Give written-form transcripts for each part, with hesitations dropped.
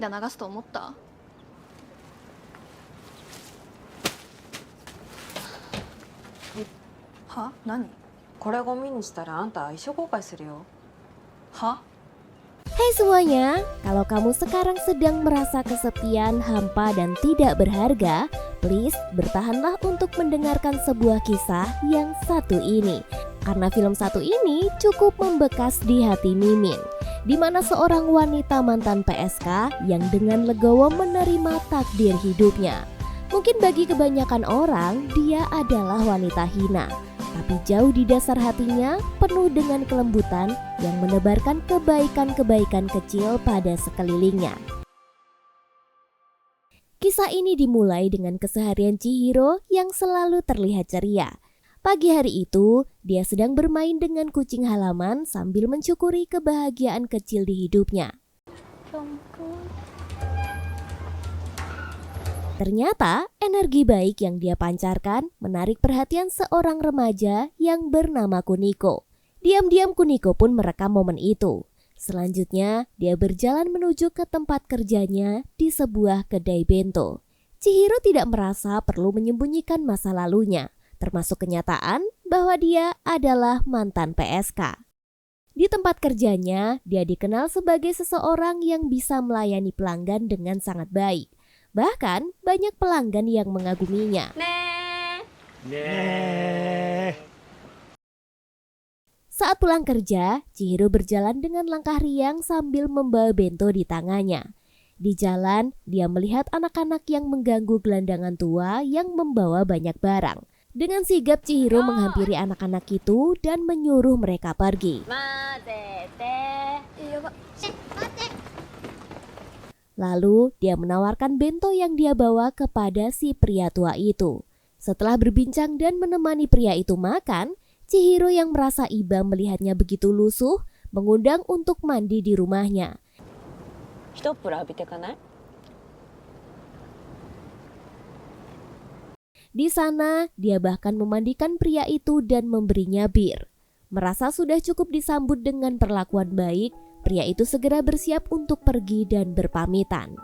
涙流すと思った？は？何？これゴミにしたらあんた一生後悔するよ。は？ Hai semuanya, kalau kamu sekarang sedang merasa kesepian, hampa, dan tidak berharga, please bertahanlah untuk mendengarkan sebuah kisah yang satu ini. Karena film satu ini cukup membekas di hati Mimin, di mana seorang wanita mantan PSK yang dengan legowo menerima takdir hidupnya. Mungkin bagi kebanyakan orang, dia adalah wanita hina. Tapi jauh di dasar hatinya penuh dengan kelembutan yang menebarkan kebaikan-kebaikan kecil pada sekelilingnya. Kisah ini dimulai dengan keseharian Chihiro yang selalu terlihat ceria. Pagi hari itu, dia sedang bermain dengan kucing halaman sambil mensyukuri kebahagiaan kecil di hidupnya. Ternyata energi baik yang dia pancarkan menarik perhatian seorang remaja yang bernama Kuniko. Diam-diam Kuniko pun merekam momen itu. Selanjutnya dia berjalan menuju ke tempat kerjanya di sebuah kedai bento. Chihiro tidak merasa perlu menyembunyikan masa lalunya, termasuk kenyataan bahwa dia adalah mantan PSK. Di tempat kerjanya, dia dikenal sebagai seseorang yang bisa melayani pelanggan dengan sangat baik. Bahkan banyak pelanggan yang mengaguminya. Saat pulang kerja, Chihiro berjalan dengan langkah riang sambil membawa bento di tangannya. Di jalan, dia melihat anak-anak yang mengganggu gelandangan tua yang membawa banyak barang. Dengan sigap Chihiro menghampiri anak-anak itu dan menyuruh mereka pergi. Lalu dia menawarkan bento yang dia bawa kepada si pria tua itu. Setelah berbincang dan menemani pria itu makan, Chihiro yang merasa iba melihatnya begitu lusuh mengundang untuk mandi di rumahnya. Di sana, dia bahkan memandikan pria itu dan memberinya bir. Merasa sudah cukup disambut dengan perlakuan baik, pria itu segera bersiap untuk pergi dan berpamitan.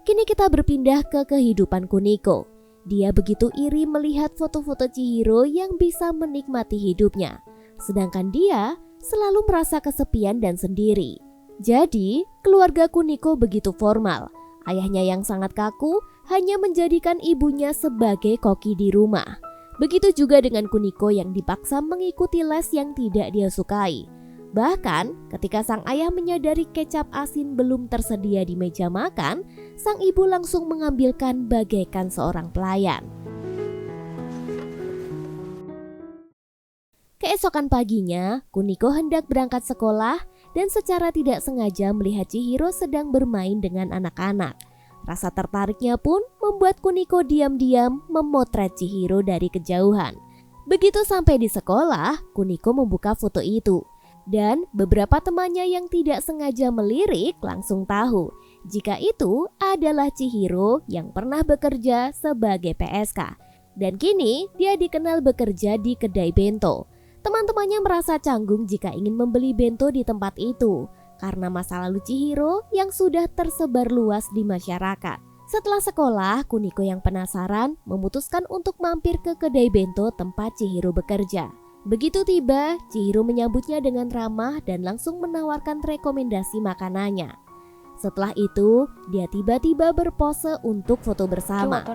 Kini kita berpindah ke kehidupan Kuniko. Dia begitu iri melihat foto-foto Chihiro yang bisa menikmati hidupnya. Sedangkan dia selalu merasa kesepian dan sendiri. Jadi, keluarga Kuniko begitu formal. Ayahnya yang sangat kaku hanya menjadikan ibunya sebagai koki di rumah. Begitu juga dengan Kuniko yang dipaksa mengikuti les yang tidak dia sukai. Bahkan ketika sang ayah menyadari kecap asin belum tersedia di meja makan, sang ibu langsung mengambilkan bagaikan seorang pelayan. Keesokan paginya, Kuniko hendak berangkat sekolah dan secara tidak sengaja melihat Chihiro sedang bermain dengan anak-anak. Rasa tertariknya pun membuat Kuniko diam-diam memotret Chihiro dari kejauhan. Begitu sampai di sekolah, Kuniko membuka foto itu. Dan beberapa temannya yang tidak sengaja melirik langsung tahu jika itu adalah Chihiro yang pernah bekerja sebagai PSK. Dan kini dia dikenal bekerja di kedai bento. Teman-temannya merasa canggung jika ingin membeli bento di tempat itu karena masa lalu Chihiro yang sudah tersebar luas di masyarakat. Setelah sekolah, Kuniko yang penasaran memutuskan untuk mampir ke kedai bento tempat Chihiro bekerja. Begitu tiba, Chihiro menyambutnya dengan ramah dan langsung menawarkan rekomendasi makanannya. Setelah itu, dia tiba-tiba berpose untuk foto bersama.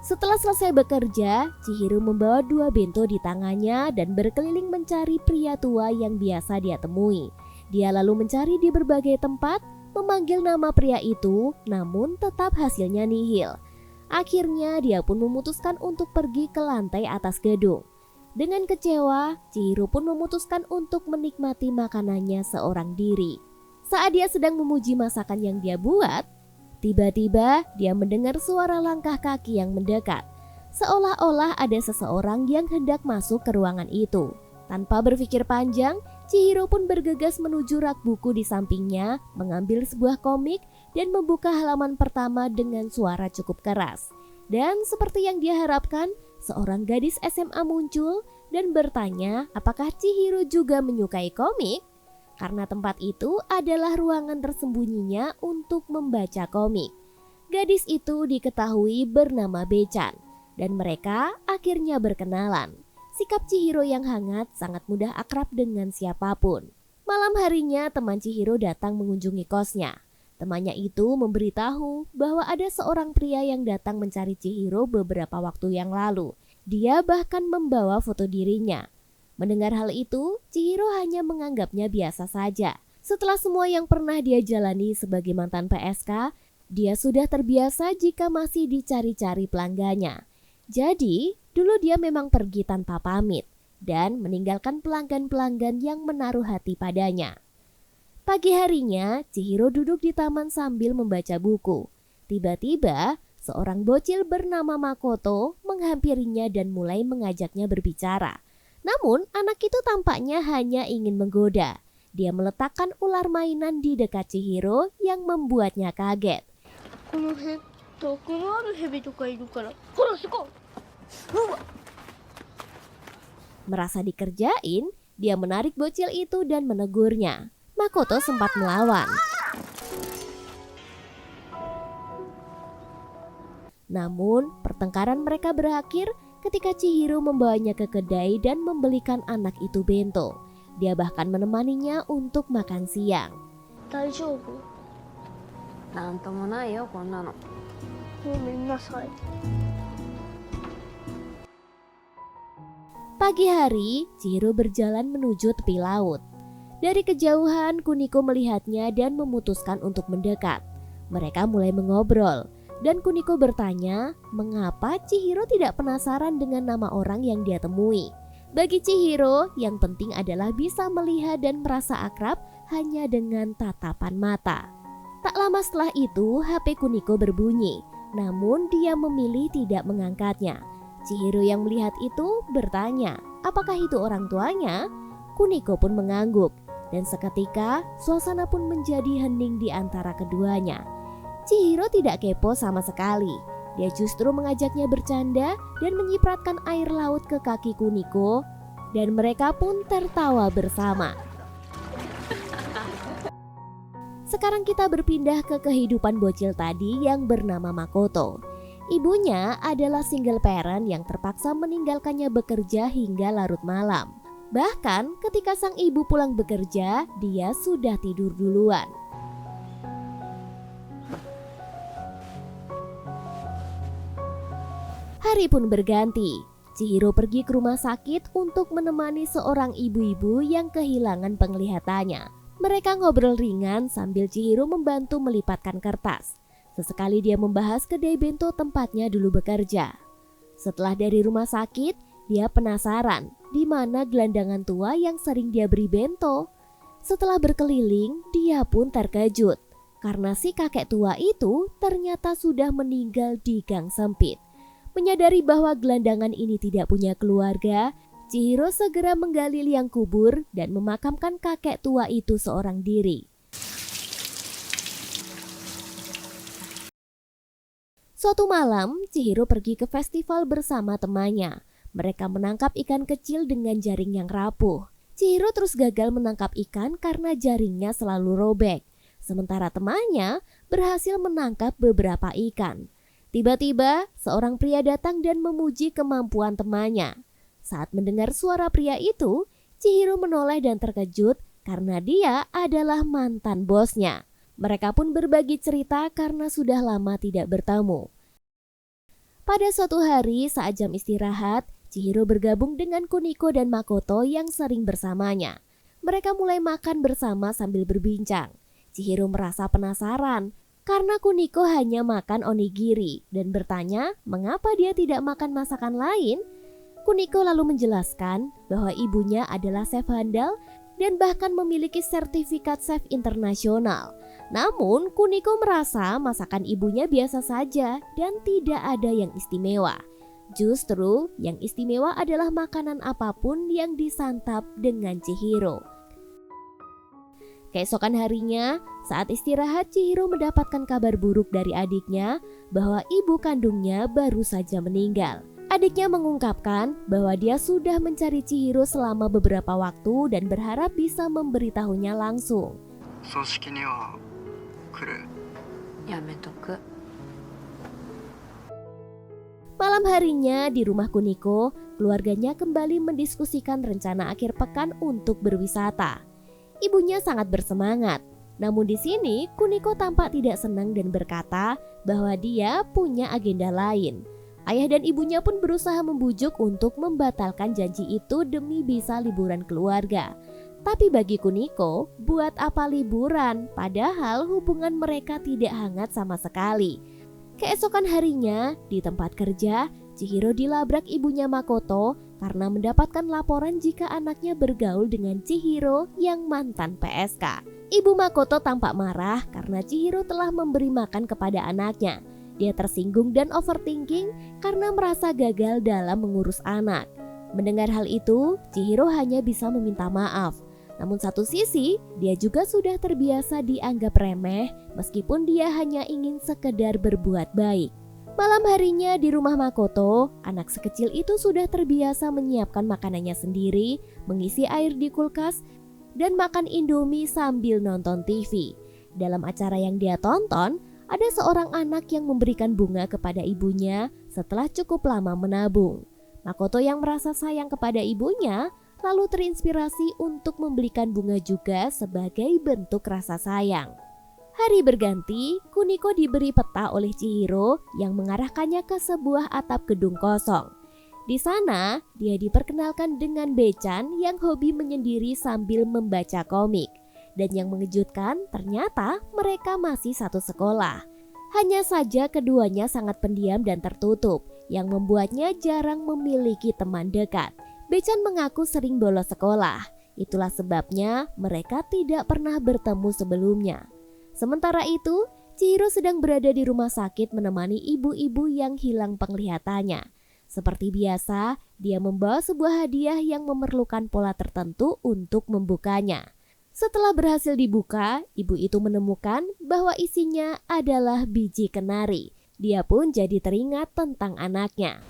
Setelah selesai bekerja, Chihiro membawa 2 bento di tangannya dan berkeliling mencari pria tua yang biasa dia temui. Dia lalu mencari di berbagai tempat, memanggil nama pria itu, namun tetap hasilnya nihil. Akhirnya dia pun memutuskan untuk pergi ke lantai atas gedung. Dengan kecewa, Chihiro pun memutuskan untuk menikmati makanannya seorang diri. Saat dia sedang memuji masakan yang dia buat, tiba-tiba dia mendengar suara langkah kaki yang mendekat. Seolah-olah ada seseorang yang hendak masuk ke ruangan itu. Tanpa berpikir panjang, Chihiro pun bergegas menuju rak buku di sampingnya, mengambil sebuah komik dan membuka halaman pertama dengan suara cukup keras. Dan seperti yang dia harapkan, seorang gadis SMA muncul dan bertanya apakah Chihiro juga menyukai komik. Karena tempat itu adalah ruangan tersembunyinya untuk membaca komik. Gadis itu diketahui bernama Bechan dan mereka akhirnya berkenalan. Sikap Chihiro yang hangat sangat mudah akrab dengan siapapun. Malam harinya teman Chihiro datang mengunjungi kosnya. Temannya itu memberitahu bahwa ada seorang pria yang datang mencari Chihiro beberapa waktu yang lalu. Dia bahkan membawa foto dirinya. Mendengar hal itu, Chihiro hanya menganggapnya biasa saja. Setelah semua yang pernah dia jalani sebagai mantan PSK, dia sudah terbiasa jika masih dicari-cari pelanggannya. Jadi, dulu dia memang pergi tanpa pamit dan meninggalkan pelanggan-pelanggan yang menaruh hati padanya. Pagi harinya, Chihiro duduk di taman sambil membaca buku. Tiba-tiba, seorang bocil bernama Makoto menghampirinya dan mulai mengajaknya berbicara. Namun, anak itu tampaknya hanya ingin menggoda. Dia meletakkan ular mainan di dekat Chihiro yang membuatnya kaget. Merasa dikerjain, dia menarik bocil itu dan menegurnya. Makoto sempat melawan. Namun, pertengkaran mereka berakhir ketika Chihiro membawanya ke kedai dan membelikan anak itu bento. Dia bahkan menemaninya untuk makan siang. Pagi hari, Chihiro berjalan menuju tepi laut. Dari kejauhan, Kuniko melihatnya dan memutuskan untuk mendekat. Mereka mulai mengobrol. Dan Kuniko bertanya, mengapa Chihiro tidak penasaran dengan nama orang yang dia temui. Bagi Chihiro, yang penting adalah bisa melihat dan merasa akrab hanya dengan tatapan mata. Tak lama setelah itu, HP Kuniko berbunyi, namun dia memilih tidak mengangkatnya. Chihiro yang melihat itu bertanya, apakah itu orang tuanya? Kuniko pun mengangguk, dan seketika suasana pun menjadi hening di antara keduanya. Chihiro tidak kepo sama sekali. Dia justru mengajaknya bercanda dan menyipratkan air laut ke kaki Kuniko, dan mereka pun tertawa bersama. Sekarang kita berpindah ke kehidupan bocil tadi yang bernama Makoto. Ibunya adalah single parent yang terpaksa meninggalkannya bekerja hingga larut malam. Bahkan ketika sang ibu pulang bekerja, dia sudah tidur duluan. Hari pun berganti. Chihiro pergi ke rumah sakit untuk menemani seorang ibu-ibu yang kehilangan penglihatannya. Mereka ngobrol ringan sambil Chihiro membantu melipatkan kertas. Sesekali dia membahas kedai bento tempatnya dulu bekerja. Setelah dari rumah sakit, dia penasaran di mana gelandangan tua yang sering dia beri bento. Setelah berkeliling, dia pun terkejut karena si kakek tua itu ternyata sudah meninggal di gang sempit. Menyadari bahwa gelandangan ini tidak punya keluarga, Chihiro segera menggali liang kubur dan memakamkan kakek tua itu seorang diri. Suatu malam, Chihiro pergi ke festival bersama temannya. Mereka menangkap ikan kecil dengan jaring yang rapuh. Chihiro terus gagal menangkap ikan karena jaringnya selalu robek. Sementara temannya berhasil menangkap beberapa ikan. Tiba-tiba, seorang pria datang dan memuji kemampuan temannya. Saat mendengar suara pria itu, Chihiro menoleh dan terkejut karena dia adalah mantan bosnya. Mereka pun berbagi cerita karena sudah lama tidak bertemu. Pada suatu hari saat jam istirahat, Chihiro bergabung dengan Kuniko dan Makoto yang sering bersamanya. Mereka mulai makan bersama sambil berbincang. Chihiro merasa penasaran karena Kuniko hanya makan onigiri dan bertanya mengapa dia tidak makan masakan lain. Kuniko lalu menjelaskan bahwa ibunya adalah chef handal dan bahkan memiliki sertifikat chef internasional. Namun Kuniko merasa masakan ibunya biasa saja dan tidak ada yang istimewa. Justru yang istimewa adalah makanan apapun yang disantap dengan Chihiro. Keesokan harinya, saat istirahat Chihiro mendapatkan kabar buruk dari adiknya bahwa ibu kandungnya baru saja meninggal. Adiknya mengungkapkan bahwa dia sudah mencari Chihiro selama beberapa waktu dan berharap bisa memberitahunya langsung. 葬式には来る。やめとく。 Malam harinya di rumah Kuniko, keluarganya kembali mendiskusikan rencana akhir pekan untuk berwisata. Ibunya sangat bersemangat. Namun di sini Kuniko tampak tidak senang dan berkata bahwa dia punya agenda lain. Ayah dan ibunya pun berusaha membujuk untuk membatalkan janji itu demi bisa liburan keluarga. Tapi bagi Kuniko, buat apa liburan? Padahal hubungan mereka tidak hangat sama sekali. Keesokan harinya, di tempat kerja, Chihiro dilabrak ibunya Makoto karena mendapatkan laporan jika anaknya bergaul dengan Chihiro yang mantan PSK. Ibu Makoto tampak marah karena Chihiro telah memberi makan kepada anaknya. Dia tersinggung dan overthinking karena merasa gagal dalam mengurus anak. Mendengar hal itu, Chihiro hanya bisa meminta maaf. Namun satu sisi, dia juga sudah terbiasa dianggap remeh meskipun dia hanya ingin sekedar berbuat baik. Malam harinya di rumah Makoto, anak sekecil itu sudah terbiasa menyiapkan makanannya sendiri, mengisi air di kulkas, dan makan Indomie sambil nonton TV. Dalam acara yang dia tonton, ada seorang anak yang memberikan bunga kepada ibunya setelah cukup lama menabung. Makoto yang merasa sayang kepada ibunya lalu terinspirasi untuk membelikan bunga juga sebagai bentuk rasa sayang. Hari berganti, Kuniko diberi peta oleh Chihiro yang mengarahkannya ke sebuah atap gedung kosong. Di sana, dia diperkenalkan dengan Bechan yang hobi menyendiri sambil membaca komik. Dan yang mengejutkan, ternyata mereka masih satu sekolah. Hanya saja keduanya sangat pendiam dan tertutup, yang membuatnya jarang memiliki teman dekat. Bechan mengaku sering bolos sekolah. Itulah sebabnya mereka tidak pernah bertemu sebelumnya. Sementara itu, Chihiro sedang berada di rumah sakit menemani ibu-ibu yang hilang penglihatannya. Seperti biasa, dia membawa sebuah hadiah yang memerlukan pola tertentu untuk membukanya. Setelah berhasil dibuka, ibu itu menemukan bahwa isinya adalah biji kenari. Dia pun jadi teringat tentang anaknya.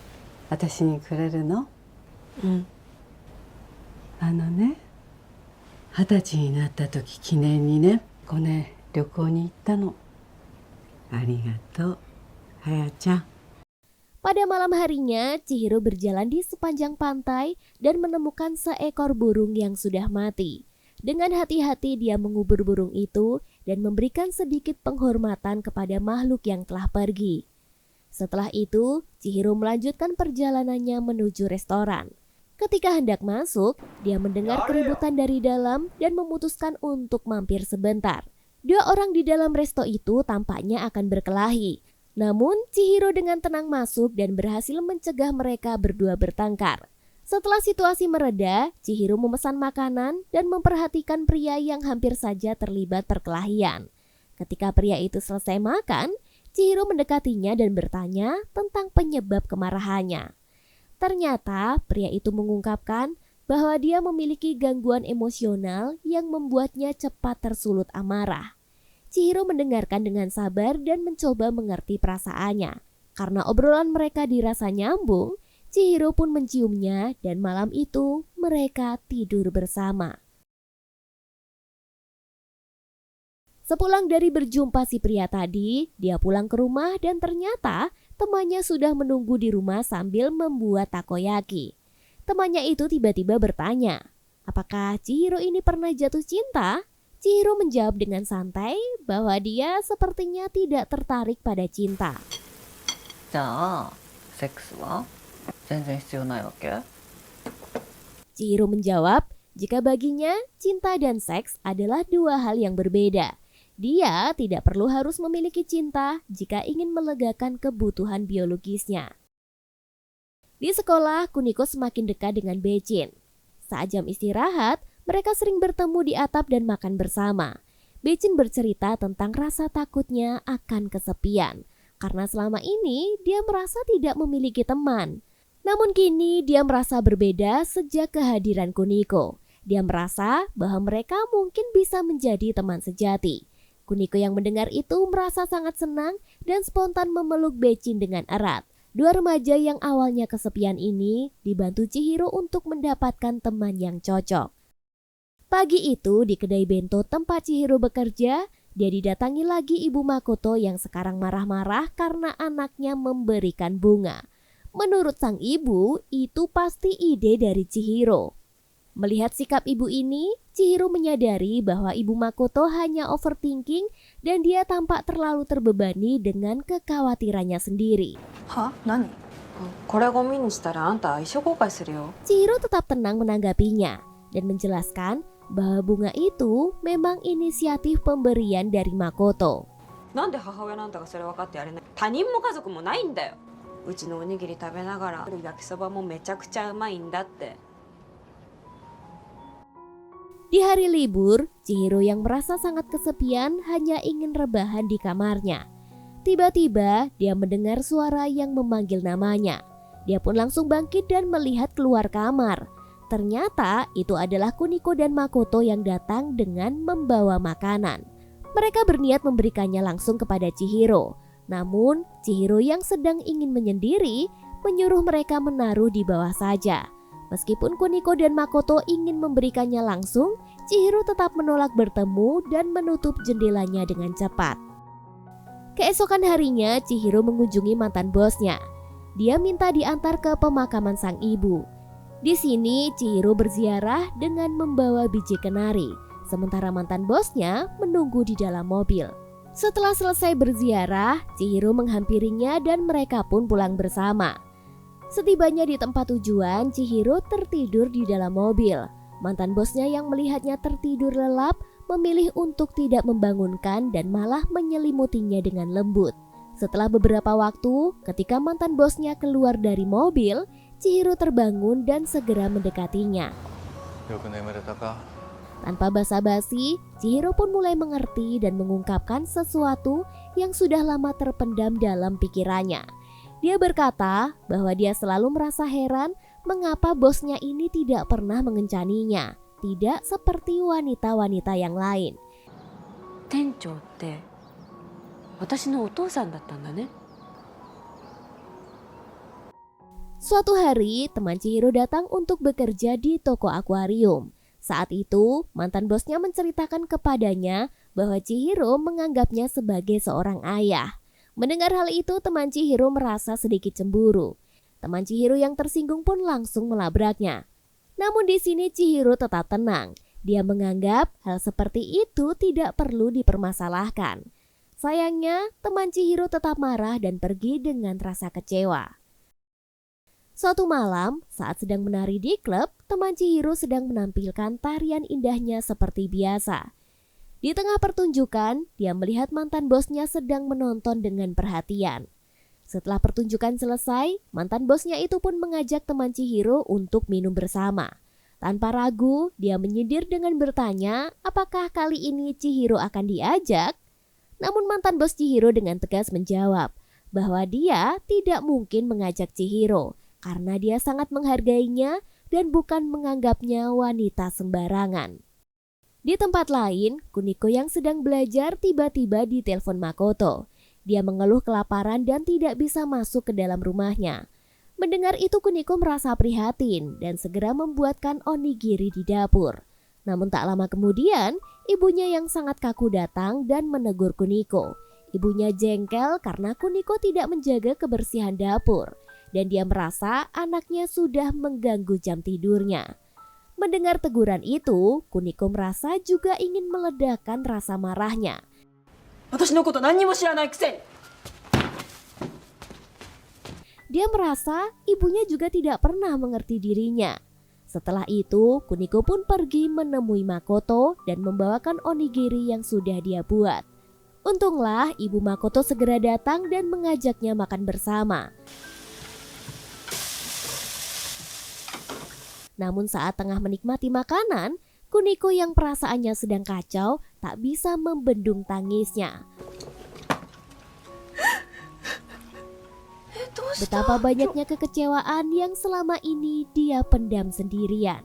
私にくれるの？ね、20歳になった時記念にね、この旅行に行ったの。ありがとう、はやちゃん。 Pada malam harinya, Chihiro berjalan di sepanjang pantai dan menemukan seekor burung yang sudah mati. Dengan hati-hati dia mengubur burung itu dan memberikan sedikit penghormatan kepada makhluk yang telah pergi. Setelah itu, Chihiro melanjutkan perjalanannya menuju restoran. Ketika hendak masuk, dia mendengar keributan dari dalam dan memutuskan untuk mampir sebentar. Dua orang di dalam resto itu tampaknya akan berkelahi. Namun, Chihiro dengan tenang masuk dan berhasil mencegah mereka berdua bertengkar. Setelah situasi mereda, Chihiro memesan makanan dan memperhatikan pria yang hampir saja terlibat perkelahian. Ketika pria itu selesai makan, Chihiro mendekatinya dan bertanya tentang penyebab kemarahannya. Ternyata pria itu mengungkapkan bahwa dia memiliki gangguan emosional yang membuatnya cepat tersulut amarah. Chihiro mendengarkan dengan sabar dan mencoba mengerti perasaannya. Karena obrolan mereka dirasa nyambung, Chihiro pun menciumnya dan malam itu mereka tidur bersama. Sepulang dari berjumpa si pria tadi, dia pulang ke rumah dan ternyata temannya sudah menunggu di rumah sambil membuat takoyaki. Temannya itu tiba-tiba bertanya, apakah Chihiro ini pernah jatuh cinta? Chihiro menjawab dengan santai bahwa dia sepertinya tidak tertarik pada cinta. じゃあセックスは全然必要ないわけ？ Chihiro menjawab jika baginya cinta dan seks adalah dua hal yang berbeda. Dia tidak perlu harus memiliki cinta jika ingin melegakan kebutuhan biologisnya. Di sekolah, Kuniko semakin dekat dengan Bechin. Saat jam istirahat, mereka sering bertemu di atap dan makan bersama. Bechin bercerita tentang rasa takutnya akan kesepian, karena selama ini dia merasa tidak memiliki teman. Namun kini dia merasa berbeda sejak kehadiran Kuniko. Dia merasa bahwa mereka mungkin bisa menjadi teman sejati. Kuniko yang mendengar itu merasa sangat senang dan spontan memeluk Bechin dengan erat. Dua remaja yang awalnya kesepian ini dibantu Chihiro untuk mendapatkan teman yang cocok. Pagi itu di kedai bento tempat Chihiro bekerja, dia didatangi lagi ibu Makoto yang sekarang marah-marah karena anaknya memberikan bunga. Menurut sang ibu, itu pasti ide dari Chihiro. Melihat sikap ibu ini, Chihiro menyadari bahwa ibu Makoto hanya overthinking dan dia tampak terlalu terbebani dengan kekhawatirannya sendiri. は何？これゴミにしたらあんた一生後悔するよ。 Chihiro tetap tenang menanggapinya dan menjelaskan bahwa bunga itu memang inisiatif pemberian dari Makoto. なんで母親なんだかそれ分かってやれない。他人も家族もないんだよ。うちのおにぎり食べながら焼きそばもめちゃくちゃうまいんだって。 Di hari libur, Chihiro yang merasa sangat kesepian hanya ingin rebahan di kamarnya. Tiba-tiba dia mendengar suara yang memanggil namanya. Dia pun langsung bangkit dan melihat keluar kamar. Ternyata itu adalah Kuniko dan Makoto yang datang dengan membawa makanan. Mereka berniat memberikannya langsung kepada Chihiro. Namun Chihiro yang sedang ingin menyendiri menyuruh mereka menaruh di bawah saja. Meskipun Kuniko dan Makoto ingin memberikannya langsung, Chihiro tetap menolak bertemu dan menutup jendelanya dengan cepat. Keesokan harinya, Chihiro mengunjungi mantan bosnya. Dia minta diantar ke pemakaman sang ibu. Di sini, Chihiro berziarah dengan membawa biji kenari, sementara mantan bosnya menunggu di dalam mobil. Setelah selesai berziarah, Chihiro menghampirinya dan mereka pun pulang bersama. Setibanya di tempat tujuan, Chihiro tertidur di dalam mobil. Mantan bosnya yang melihatnya tertidur lelap memilih untuk tidak membangunkan dan malah menyelimutinya dengan lembut. Setelah beberapa waktu, ketika mantan bosnya keluar dari mobil, Chihiro terbangun dan segera mendekatinya. Tanpa basa-basi, Chihiro pun mulai mengerti dan mengungkapkan sesuatu yang sudah lama terpendam dalam pikirannya. Dia berkata bahwa dia selalu merasa heran mengapa bosnya ini tidak pernah mengencaninya, tidak seperti wanita-wanita yang lain. 店長って私のお父さんだったんだね。 Suatu hari, teman Chihiro datang untuk bekerja di toko akuarium. Saat itu, mantan bosnya menceritakan kepadanya bahwa Chihiro menganggapnya sebagai seorang ayah. Mendengar hal itu, teman Chihiro merasa sedikit cemburu. Teman Chihiro yang tersinggung pun langsung melabraknya. Namun di sini Chihiro tetap tenang. Dia menganggap hal seperti itu tidak perlu dipermasalahkan. Sayangnya, teman Chihiro tetap marah dan pergi dengan rasa kecewa. Suatu malam, saat sedang menari di klub, teman Chihiro sedang menampilkan tarian indahnya seperti biasa. Di tengah pertunjukan, dia melihat mantan bosnya sedang menonton dengan perhatian. Setelah pertunjukan selesai, mantan bosnya itu pun mengajak teman Chihiro untuk minum bersama. Tanpa ragu, dia menyindir dengan bertanya apakah kali ini Chihiro akan diajak. Namun mantan bos Chihiro dengan tegas menjawab bahwa dia tidak mungkin mengajak Chihiro karena dia sangat menghargainya dan bukan menganggapnya wanita sembarangan. Di tempat lain, Kuniko yang sedang belajar tiba-tiba ditelepon Makoto. Dia mengeluh kelaparan dan tidak bisa masuk ke dalam rumahnya. Mendengar itu Kuniko merasa prihatin dan segera membuatkan onigiri di dapur. Namun tak lama kemudian, ibunya yang sangat kaku datang dan menegur Kuniko. Ibunya jengkel karena Kuniko tidak menjaga kebersihan dapur dan dia merasa anaknya sudah mengganggu jam tidurnya. Mendengar teguran itu, Kuniko merasa juga ingin meledakkan rasa marahnya. Dia merasa ibunya juga tidak pernah mengerti dirinya. Setelah itu, Kuniko pun pergi menemui Makoto dan membawakan onigiri yang sudah dia buat. Untunglah ibu Makoto segera datang dan mengajaknya makan bersama. Namun saat tengah menikmati makanan, Kuniko yang perasaannya sedang kacau tak bisa membendung tangisnya. Betapa banyaknya kekecewaan yang selama ini dia pendam sendirian.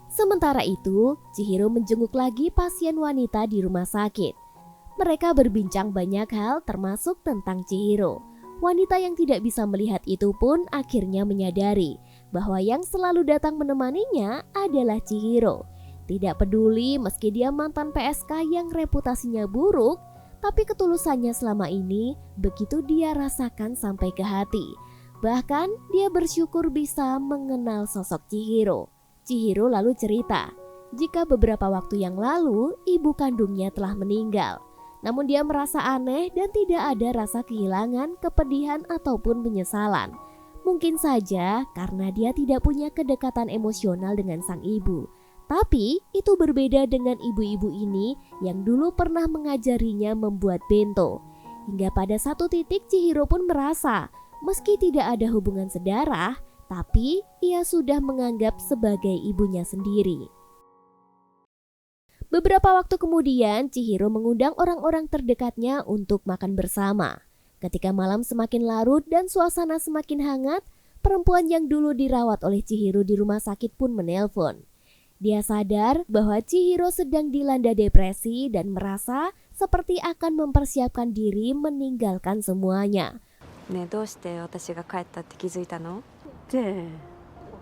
Sementara itu, Chihiro menjenguk lagi pasien wanita di rumah sakit. Mereka berbincang banyak hal termasuk tentang Chihiro. Wanita yang tidak bisa melihat itu pun akhirnya menyadari bahwa yang selalu datang menemaninya adalah Chihiro. Tidak peduli meski dia mantan PSK yang reputasinya buruk, tapi ketulusannya selama ini begitu dia rasakan sampai ke hati. Bahkan dia bersyukur bisa mengenal sosok Chihiro. Chihiro lalu cerita jika beberapa waktu yang lalu ibu kandungnya telah meninggal. Namun dia merasa aneh dan tidak ada rasa kehilangan, kepedihan ataupun penyesalan. Mungkin saja karena dia tidak punya kedekatan emosional dengan sang ibu. Tapi itu berbeda dengan ibu-ibu ini yang dulu pernah mengajarinya membuat bento. Hingga pada satu titik Chihiro pun merasa meski tidak ada hubungan sedarah, tapi ia sudah menganggap sebagai ibunya sendiri. Beberapa waktu kemudian, Chihiro mengundang orang-orang terdekatnya untuk makan bersama. Ketika malam semakin larut dan suasana semakin hangat, perempuan yang dulu dirawat oleh Chihiro di rumah sakit pun menelpon. Dia sadar bahwa Chihiro sedang dilanda depresi dan merasa seperti akan mempersiapkan diri meninggalkan semuanya. ねえどうして私が帰ったって気づいたの？で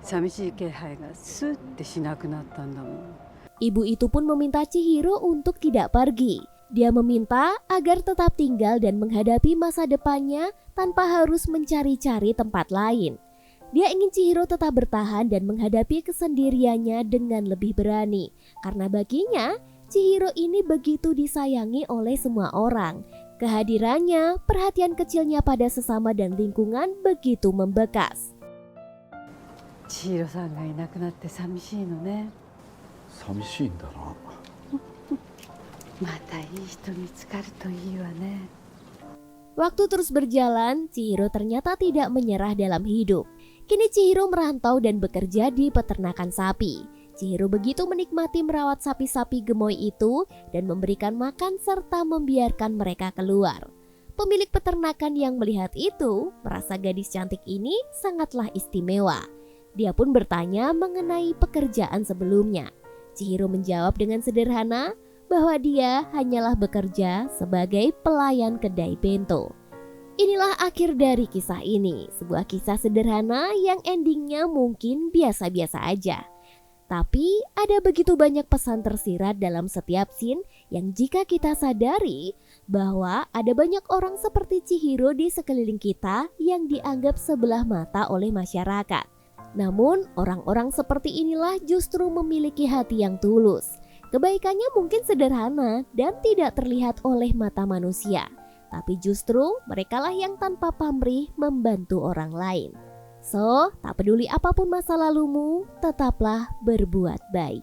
寂しい気配がスッてしなくなったんだもん。 Ibu itu pun meminta Chihiro untuk tidak pergi. Dia meminta agar tetap tinggal dan menghadapi masa depannya tanpa harus mencari-cari tempat lain. Dia ingin Chihiro tetap bertahan dan menghadapi kesendiriannya dengan lebih berani. Karena baginya, Chihiro ini begitu disayangi oleh semua orang. Kehadirannya, perhatian kecilnya pada sesama dan lingkungan begitu membekas. 千尋さんがいなくなって寂しいのね。 寂しいんだな。またいい人見つかるといいわね。 Waktu terus berjalan, Chihiro ternyata tidak menyerah dalam hidup. Kini Chihiro merantau dan bekerja di peternakan sapi. Chihiro begitu menikmati merawat sapi-sapi gemoy itu dan memberikan makan serta membiarkan mereka keluar. Pemilik peternakan yang melihat itu merasa gadis cantik ini sangatlah istimewa. Dia pun bertanya mengenai pekerjaan sebelumnya. Chihiro menjawab dengan sederhana bahwa dia hanyalah bekerja sebagai pelayan kedai bento. Inilah akhir dari kisah ini, sebuah kisah sederhana yang endingnya mungkin biasa-biasa aja. Tapi ada begitu banyak pesan tersirat dalam setiap scene yang jika kita sadari bahwa ada banyak orang seperti Chihiro di sekeliling kita yang dianggap sebelah mata oleh masyarakat. Namun orang-orang seperti inilah justru memiliki hati yang tulus. Kebaikannya mungkin sederhana dan tidak terlihat oleh mata manusia. Tapi justru merekalah yang tanpa pamrih membantu orang lain. So, tak peduli apapun masa lalumu, tetaplah berbuat baik.